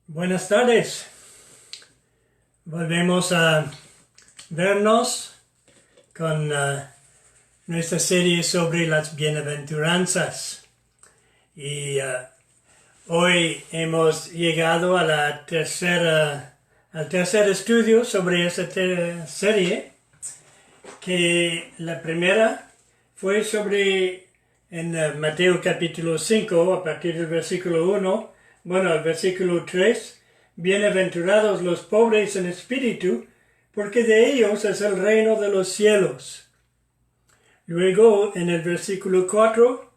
Buenas tardes. Volvemos a vernos con nuestra serie sobre las bienaventuranzas. Y hoy hemos llegado a al tercer estudio sobre esta serie, que la primera fue sobre en Mateo capítulo 5, a partir del versículo 1, el versículo 3, bienaventurados los pobres en espíritu, porque de ellos es el reino de los cielos. Luego, en el versículo 4,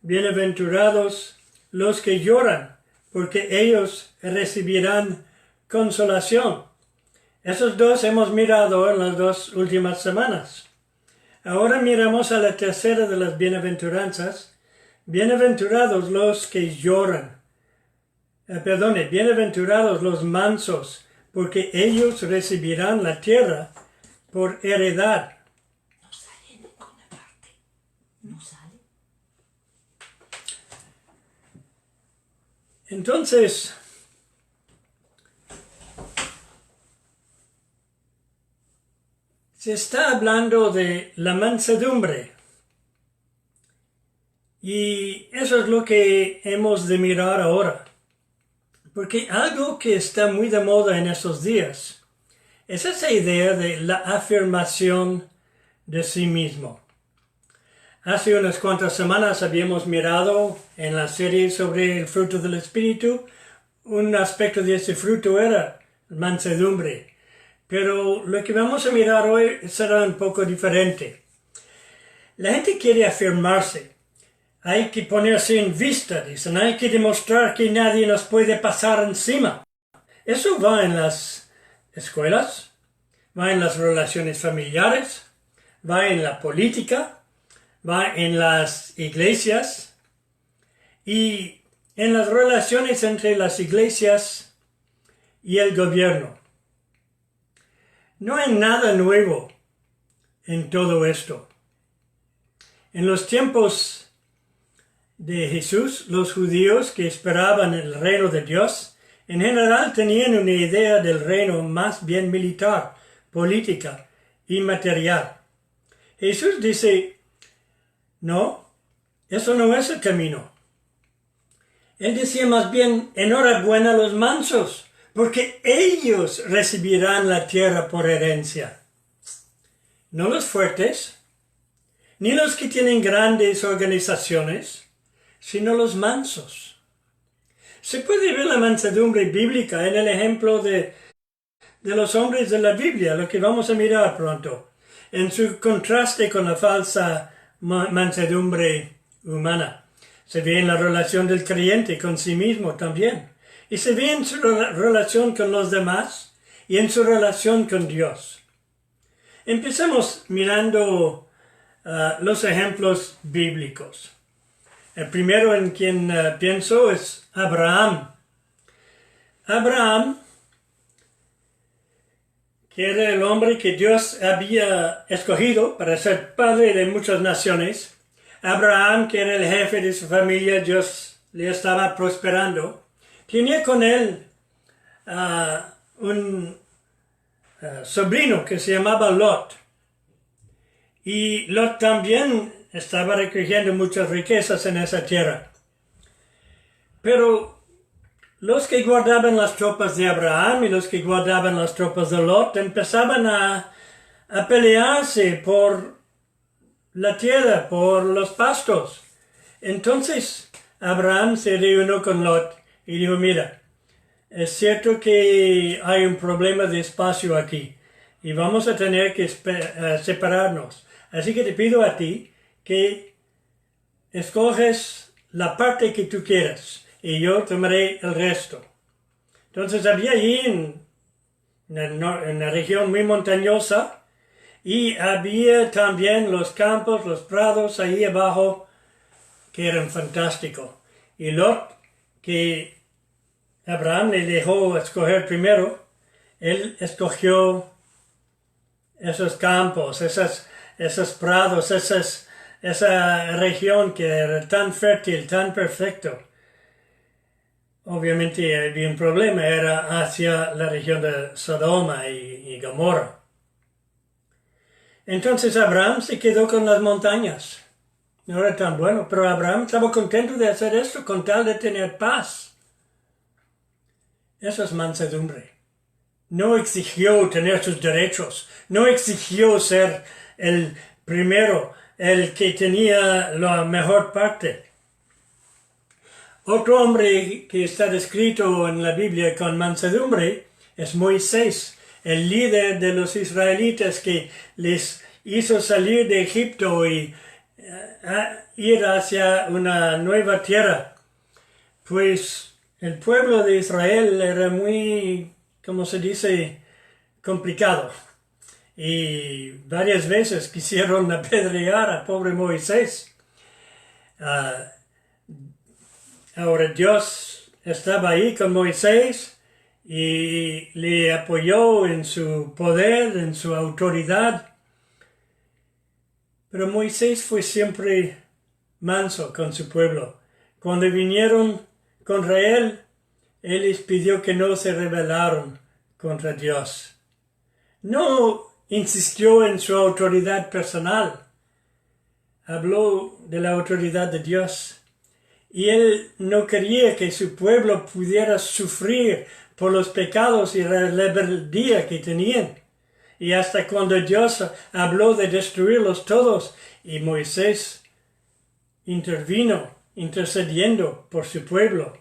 bienaventurados los que lloran, porque ellos recibirán consolación. Esos dos hemos mirado en las dos últimas semanas. Ahora miramos a la tercera de las bienaventuranzas. Bienaventurados los que lloran. Bienaventurados los mansos, porque ellos recibirán la tierra por heredad. No sale en ninguna parte. No sale. Entonces, se está hablando de la mansedumbre. Y eso es lo que hemos de mirar ahora. Porque algo que está muy de moda en estos días es esa idea de la afirmación de sí mismo. Hace unas cuantas semanas habíamos mirado en la serie sobre el fruto del Espíritu. Un aspecto de ese fruto era mansedumbre. Pero lo que vamos a mirar hoy será un poco diferente. La gente quiere afirmarse. Hay que ponerse en vista, dicen, hay que demostrar que nadie nos puede pasar encima. Eso va en las escuelas, va en las relaciones familiares, va en la política, va en las iglesias y en las relaciones entre las iglesias y el gobierno. No hay nada nuevo en todo esto. En los tiempos de Jesús, los judíos que esperaban el reino de Dios, en general tenían una idea del reino más bien militar, política y material. Jesús dice, no, eso no es el camino. Él decía más bien, enhorabuena a los mansos, porque ellos recibirán la tierra por herencia. No los fuertes, ni los que tienen grandes organizaciones, sino los mansos. Se puede ver la mansedumbre bíblica en el ejemplo de los hombres de la Biblia, lo que vamos a mirar pronto, en su contraste con la falsa mansedumbre humana. Se ve en la relación del creyente con sí mismo también, y se ve en su relación con los demás y en su relación con Dios. Empecemos mirando los ejemplos bíblicos. El primero en quien pienso es Abraham. Abraham, que era el hombre que Dios había escogido para ser padre de muchas naciones. Abraham, que era el jefe de su familia, Dios le estaba prosperando. Tenía con él un sobrino que se llamaba Lot. Y Lot también estaba recogiendo muchas riquezas en esa tierra. Pero los que guardaban las tropas de Abraham y los que guardaban las tropas de Lot empezaban a pelearse por la tierra, por los pastos. Entonces Abraham se reunió con Lot y dijo, mira, es cierto que hay un problema de espacio aquí y vamos a tener que separarnos. Así que te pido a ti que escoges la parte que tú quieras y yo tomaré el resto. Entonces había allí en una región muy montañosa y había también los campos, los prados ahí abajo que eran fantásticos. Y Lot, que Abraham le dejó escoger primero, él escogió esos campos, esos prados, esa región que era tan fértil, tan perfecto. obviamente había un problema, era hacia la región de Sodoma y Gomorra. Entonces Abraham se quedó con las montañas. No era tan bueno, pero Abraham estaba contento de hacer esto con tal de tener paz. Eso es mansedumbre. No exigió tener sus derechos, no exigió ser el primero, el que tenía la mejor parte. Otro hombre que está descrito en la Biblia con mansedumbre es Moisés, el líder de los israelitas que les hizo salir de Egipto y ir hacia una nueva tierra. Pues el pueblo de Israel era muy, como se dice, complicado. Y varias veces quisieron apedrear a pobre Moisés. Ahora Dios estaba ahí con Moisés y le apoyó en su poder, en su autoridad. Pero Moisés fue siempre manso con su pueblo. Cuando vinieron contra él les pidió que no se rebelaron contra Dios. No insistió en su autoridad personal. Habló de la autoridad de Dios. Y él no quería que su pueblo pudiera sufrir por los pecados y la rebeldía que tenían. Y hasta cuando Dios habló de destruirlos todos, y Moisés intervino, intercediendo por su pueblo.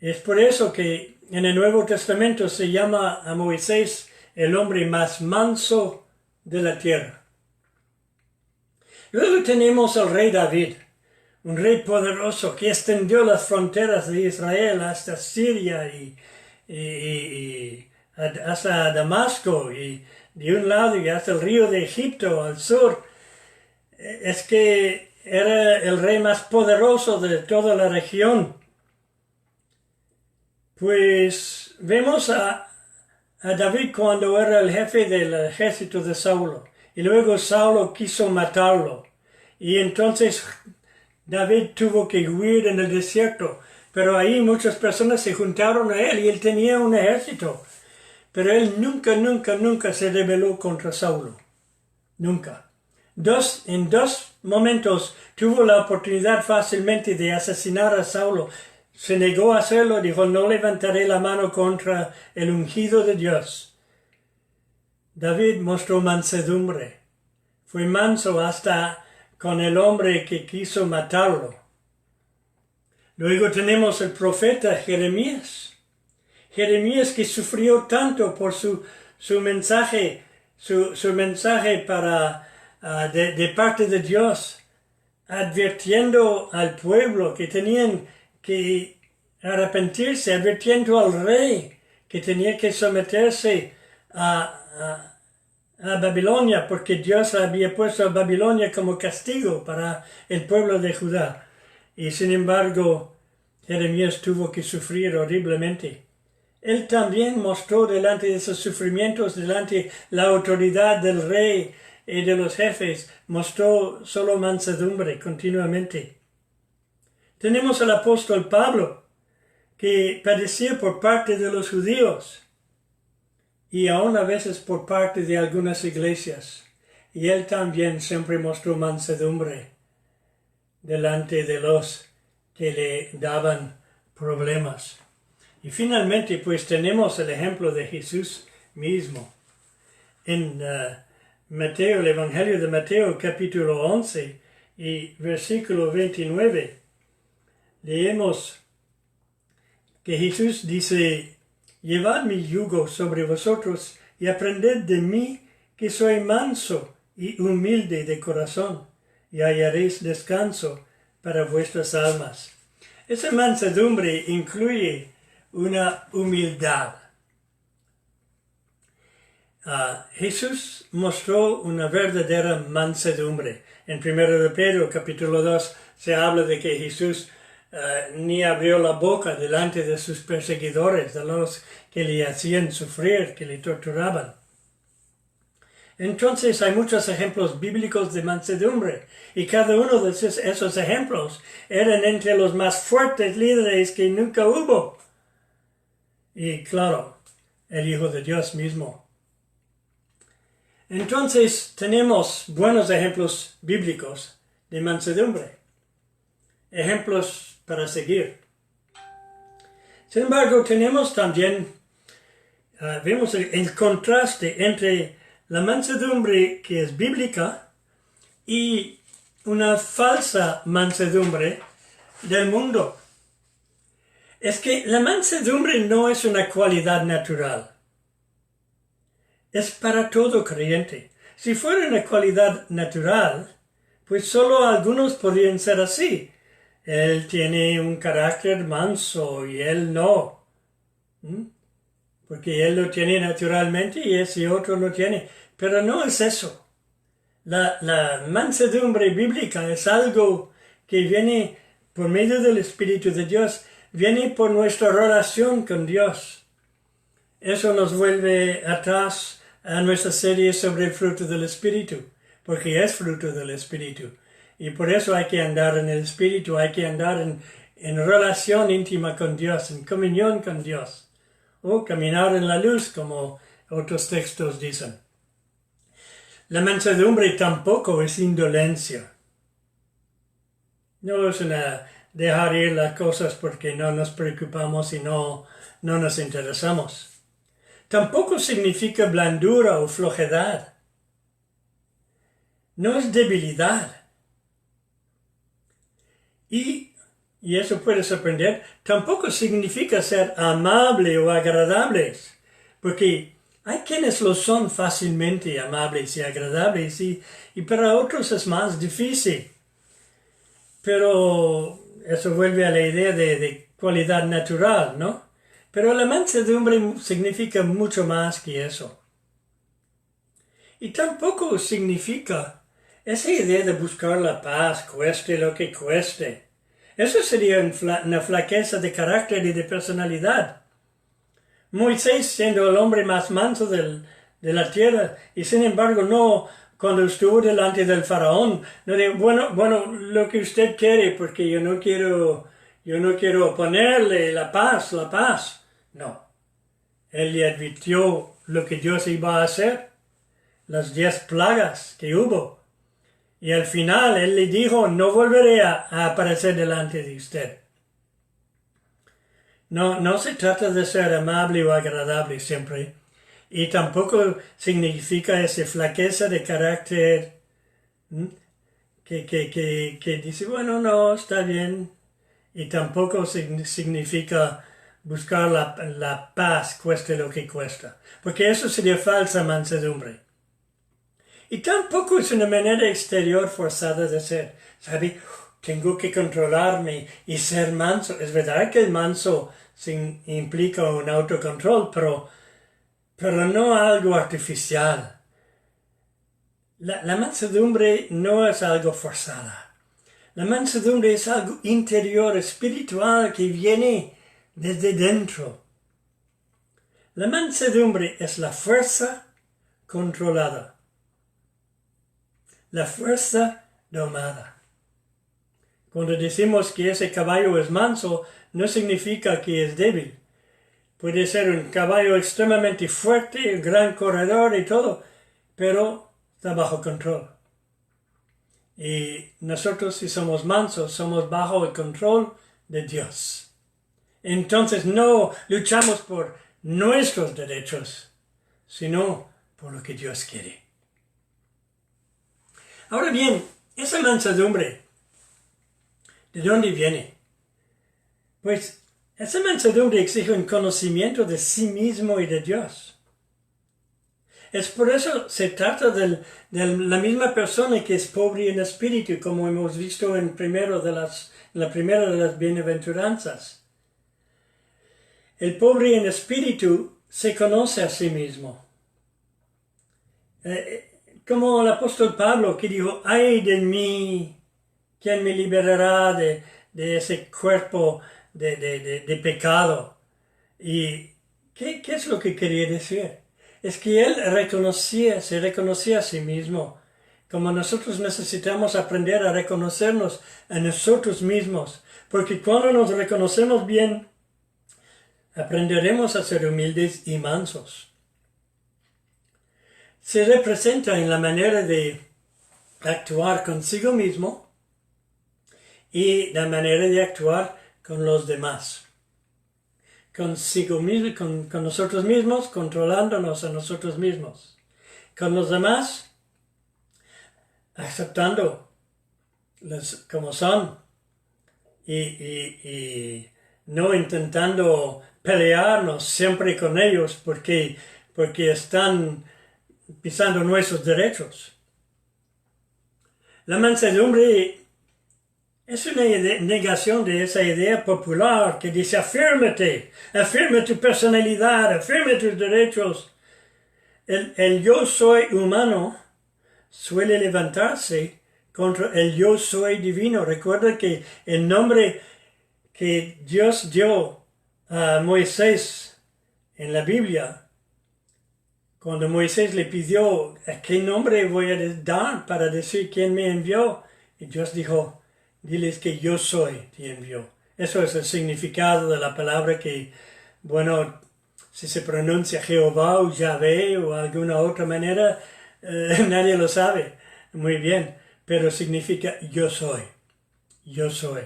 Es por eso que en el Nuevo Testamento se llama a Moisés el hombre más manso de la tierra. Luego tenemos al rey David, un rey poderoso que extendió las fronteras de Israel hasta Siria y hasta Damasco y de un lado y hasta el río de Egipto al sur. Es que era el rey más poderoso de toda la región. Pues vemos a David cuando era el jefe del ejército de Saulo. Y luego Saulo quiso matarlo. Y entonces David tuvo que huir en el desierto. Pero ahí muchas personas se juntaron a él y él tenía un ejército. Pero él nunca se rebeló contra Saulo. Nunca. En dos momentos tuvo la oportunidad fácilmente de asesinar a Saulo. Se negó a hacerlo, dijo, no levantaré la mano contra el ungido de Dios. David mostró mansedumbre. Fue manso hasta con el hombre que quiso matarlo. Luego tenemos el profeta Jeremías. Jeremías que sufrió tanto por su mensaje, su mensaje de parte de Dios, advirtiendo al pueblo que tenían que arrepentirse, advirtiendo al rey que tenía que someterse a Babilonia, porque Dios había puesto a Babilonia como castigo para el pueblo de Judá. Y sin embargo, Jeremías tuvo que sufrir horriblemente. Él también mostró delante de esos sufrimientos, delante la autoridad del rey y de los jefes, mostró solo mansedumbre continuamente. Tenemos al apóstol Pablo, que padecía por parte de los judíos y aún a veces por parte de algunas iglesias. Y él también siempre mostró mansedumbre delante de los que le daban problemas. Y finalmente, pues tenemos el ejemplo de Jesús mismo. En el Evangelio de Mateo, capítulo 11 y versículo 29, leemos que Jesús dice, «Llevad mi yugo sobre vosotros y aprended de mí, que soy manso y humilde de corazón, y hallaréis descanso para vuestras almas». Esa mansedumbre incluye una humildad. Jesús mostró una verdadera mansedumbre. En 1 de Pedro, capítulo 2, se habla de que Jesús ni abrió la boca delante de sus perseguidores, de los que le hacían sufrir, que le torturaban. Entonces hay muchos ejemplos bíblicos de mansedumbre y cada uno de esos ejemplos eran entre los más fuertes líderes que nunca hubo. Y claro, el Hijo de Dios mismo. Entonces tenemos buenos ejemplos bíblicos de mansedumbre, ejemplos para seguir. Sin embargo, tenemos también, vemos el contraste entre la mansedumbre que es bíblica y una falsa mansedumbre del mundo. Es que la mansedumbre no es una cualidad natural. Es para todo creyente. Si fuera una cualidad natural, pues solo algunos podrían ser así. Él tiene un carácter manso y él no. Porque él lo tiene naturalmente y ese otro lo tiene. Pero no es eso. La mansedumbre bíblica es algo que viene por medio del Espíritu de Dios. Viene por nuestra relación con Dios. Eso nos vuelve atrás a nuestra serie sobre el fruto del Espíritu, porque es fruto del Espíritu. Y por eso hay que andar en el Espíritu, hay que andar en relación íntima con Dios, en comunión con Dios. O caminar en la luz, como otros textos dicen. La mansedumbre tampoco es indolencia. No es una dejar ir las cosas porque no nos preocupamos y no nos interesamos. Tampoco significa blandura o flojedad. No es debilidad. Y eso puede sorprender, tampoco significa ser amable o agradables, porque hay quienes lo son fácilmente amables y agradables y para otros es más difícil. Pero eso vuelve a la idea de cualidad natural, ¿no? Pero la mansedumbre significa mucho más que eso. Y tampoco significa esa idea de buscar la paz, cueste lo que cueste. Eso sería una flaqueza de carácter y de personalidad. Moisés, siendo el hombre más manso de la tierra, y sin embargo no, cuando estuvo delante del faraón, no dijo, bueno, lo que usted quiere, porque yo no quiero oponerle la paz. No. Él le advirtió lo que Dios iba a hacer, las 10 plagas que hubo. Y al final él le dijo, no volveré a aparecer delante de usted. No se trata de ser amable o agradable siempre. Y tampoco significa esa flaqueza de carácter que dice, bueno, no, está bien. Y tampoco significa buscar la paz, cueste lo que cuesta. Porque eso sería falsa mansedumbre. Y tampoco es una manera exterior forzada de ser. ¿Sabe? Tengo que controlarme y ser manso. Es verdad que el manso implica un autocontrol, pero no algo artificial. La mansedumbre no es algo forzada. La mansedumbre es algo interior, espiritual, que viene desde dentro. La mansedumbre es la fuerza controlada. La fuerza domada. Cuando decimos que ese caballo es manso, no significa que es débil. Puede ser un caballo extremadamente fuerte, un gran corredor y todo, pero está bajo control. Y nosotros, si somos mansos, somos bajo el control de Dios. Entonces no luchamos por nuestros derechos, sino por lo que Dios quiere. Ahora bien, esa mansedumbre, ¿de dónde viene? Pues esa mansedumbre exige un conocimiento de sí mismo y de Dios. Es por eso se trata de la misma persona que es pobre en espíritu, como hemos visto en la primera de las bienaventuranzas. El pobre en espíritu se conoce a sí mismo. Como el apóstol Pablo que dijo, ¡ay de mí! ¿Quién me liberará de ese cuerpo de pecado? ¿Y qué es lo que quería decir? es que él se reconocía a sí mismo. Como nosotros necesitamos aprender a reconocernos a nosotros mismos, porque cuando nos reconocemos bien, aprenderemos a ser humildes y mansos. Se representa en la manera de actuar consigo mismo y la manera de actuar con los demás. Consigo mismo, con nosotros mismos, controlándonos a nosotros mismos. Con los demás, aceptándolos como son y no intentando pelearnos siempre con ellos porque están pisando nuestros derechos. La mansedumbre es una negación de esa idea popular que dice afírmate, afirma tu personalidad, afirma tus derechos. El yo soy humano suele levantarse contra el yo soy divino. Recuerda que el nombre que Dios dio a Moisés en la Biblia, cuando Moisés le pidió ¿a qué nombre voy a dar para decir quién me envió? Y Dios dijo, diles que yo soy te envió. Eso es el significado de la palabra que, bueno, si se pronuncia Jehová o Yahvé o alguna otra manera, nadie lo sabe muy bien, pero significa yo soy, yo soy.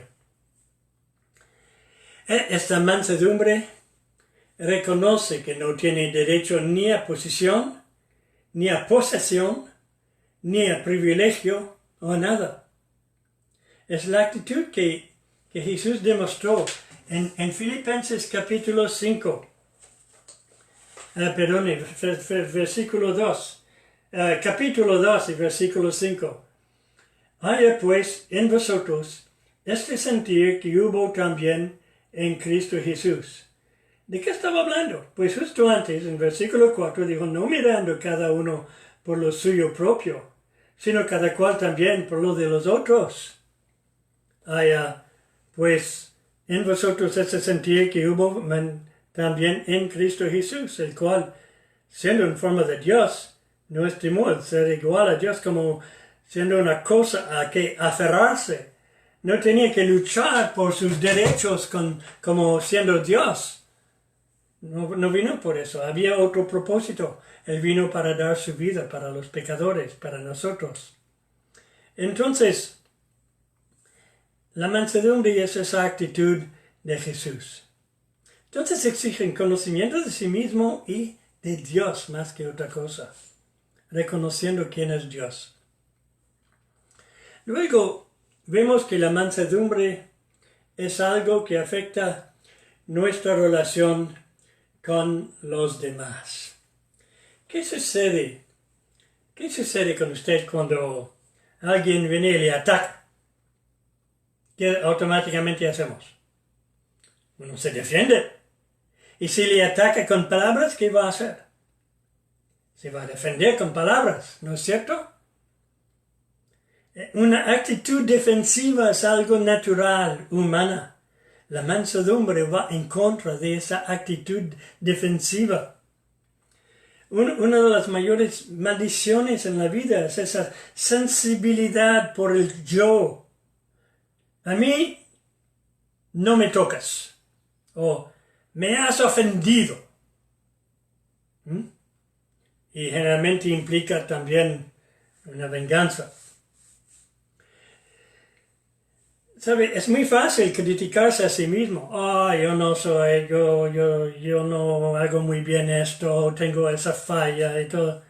Esta mansedumbre reconoce que no tiene derecho ni a posición, ni a posesión, ni a privilegio o a nada. Es la actitud que Jesús demostró en Filipenses capítulo 5. Versículo 2. Capítulo 2 y versículo 5. Haya pues en vosotros este sentir que hubo también en Cristo Jesús. ¿De qué estaba hablando? Pues justo antes, en versículo 4, dijo, no mirando cada uno por lo suyo propio, sino cada cual también por lo de los otros. Haya pues en vosotros ese sentir que hubo también en Cristo Jesús, el cual, siendo en forma de Dios, no estimó el ser igual a Dios como siendo una cosa a que aferrarse. No tenía que luchar por sus derechos como siendo Dios. No vino por eso, había otro propósito. Él vino para dar su vida para los pecadores, para nosotros. Entonces, la mansedumbre es esa actitud de Jesús. Entonces exigen conocimiento de sí mismo y de Dios más que otra cosa, reconociendo quién es Dios. Luego, vemos que la mansedumbre es algo que afecta nuestra relación con los demás. ¿Qué sucede? ¿Qué sucede con usted cuando alguien viene y le ataca? ¿Qué automáticamente hacemos? Uno se defiende. Y si le ataca con palabras, ¿qué va a hacer? Se va a defender con palabras, ¿no es cierto? Una actitud defensiva es algo natural, humana. La mansedumbre va en contra de esa actitud defensiva. Una de las mayores maldiciones en la vida es esa sensibilidad por el yo. A mí no me tocas. O me has ofendido. Y generalmente implica también una venganza. ¿Sabe? Es muy fácil criticarse a sí mismo. Yo no soy, yo no hago muy bien esto, tengo esa falla y todo.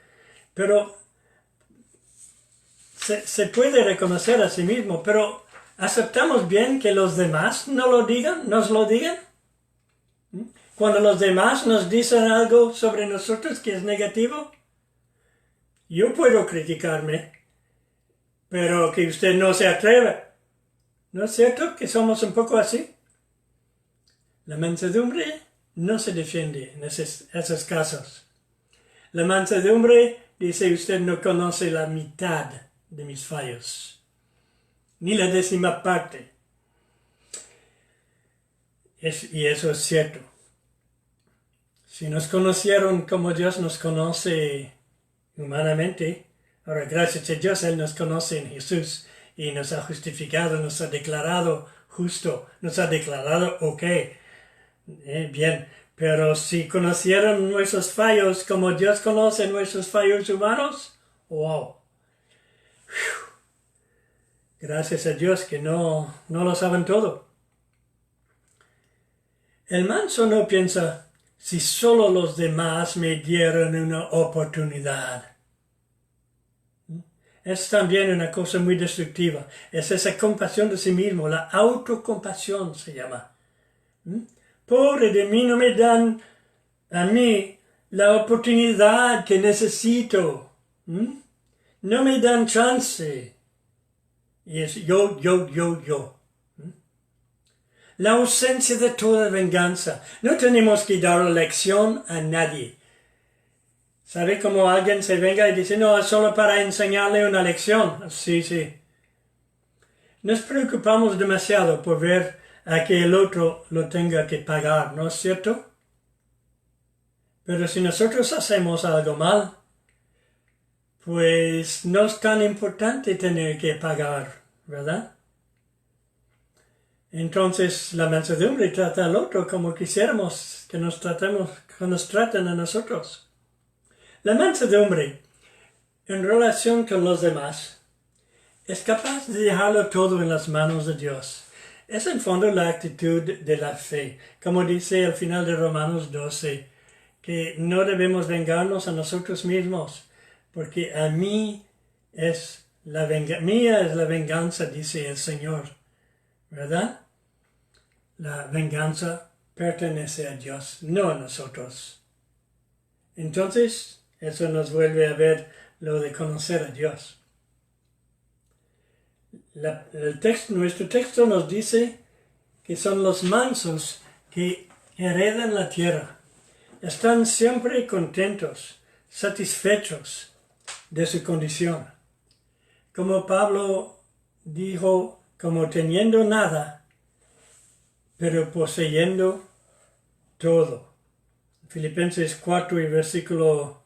Pero se puede reconocer a sí mismo, pero ¿aceptamos bien que los demás nos lo digan? Cuando los demás nos dicen algo sobre nosotros que es negativo, yo puedo criticarme, pero que usted no se atreve. ¿No es cierto que somos un poco así? La mansedumbre no se defiende en esos casos. La mansedumbre dice usted no conoce la mitad de mis fallos, ni la 10ª parte. Y eso es cierto. Si nos conocieron como Dios nos conoce humanamente, ahora gracias a Dios Él nos conoce en Jesús y nos ha justificado, nos ha declarado justo, nos ha declarado ok, bien. Pero si conocieron nuestros fallos como Dios conoce nuestros fallos humanos, wow. Gracias a Dios que no lo saben todo. El manso no piensa, si solo los demás me dieran una oportunidad. Es también una cosa muy destructiva. Es esa compasión de sí mismo, la autocompasión se llama. Pobre de mí, no me dan a mí la oportunidad que necesito. No me dan chance. Y es yo. La ausencia de toda venganza. No tenemos que dar lección a nadie. ¿Sabe cómo alguien se venga y dice, no, es solo para enseñarle una lección? Sí. Nos preocupamos demasiado por ver a que el otro lo tenga que pagar, ¿no es cierto? Pero si nosotros hacemos algo mal, pues no es tan importante tener que pagar, ¿verdad? Entonces la mansedumbre trata al otro como quisiéramos que nos traten a nosotros. La mansedumbre, en relación con los demás, es capaz de dejarlo todo en las manos de Dios. Es en fondo la actitud de la fe, como dice al final de Romanos 12, que no debemos vengarnos a nosotros mismos, porque a mí mía es la venganza, dice el Señor, ¿verdad? La venganza pertenece a Dios, no a nosotros. Entonces, eso nos vuelve a ver lo de conocer a Dios. Nuestro texto nos dice que son los mansos que heredan la tierra. Están siempre contentos, satisfechos de su condición. Como Pablo dijo, como teniendo nada, pero poseyendo todo. Filipenses 4 y versículo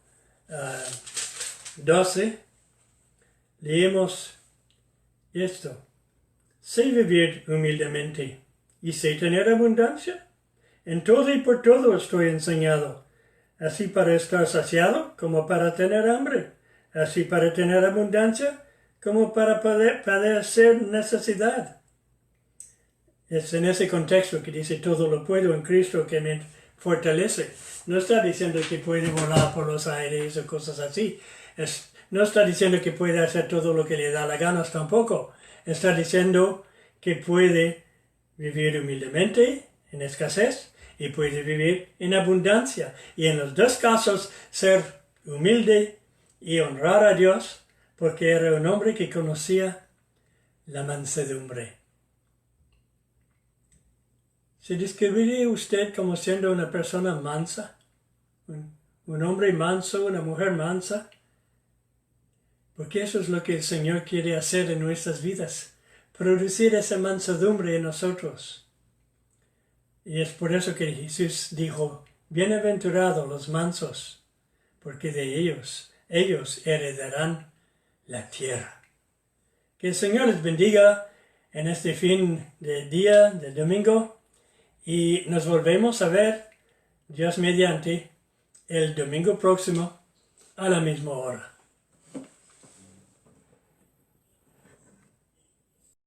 12, leemos esto. Sé vivir humildemente y sé tener abundancia. En todo y por todo estoy enseñado, así para estar saciado como para tener hambre, así para tener abundancia como para padecer necesidad. Es en ese contexto que dice todo lo puedo en Cristo que me fortalece. No está diciendo que puede volar por los aires o cosas así. No está diciendo que puede hacer todo lo que le da la gana tampoco. Está diciendo que puede vivir humildemente, en escasez, y puede vivir en abundancia. Y en los dos casos, ser humilde y honrar a Dios, porque era un hombre que conocía la mansedumbre. ¿Se describiría usted como siendo una persona mansa? ¿Un hombre manso, una mujer mansa? Porque eso es lo que el Señor quiere hacer en nuestras vidas. Producir esa mansedumbre en nosotros. Y es por eso que Jesús dijo, bienaventurados los mansos, porque de ellos heredarán la tierra. Que el Señor les bendiga en este fin de día, del domingo, y nos volvemos a ver, Dios mediante, el domingo próximo a la misma hora.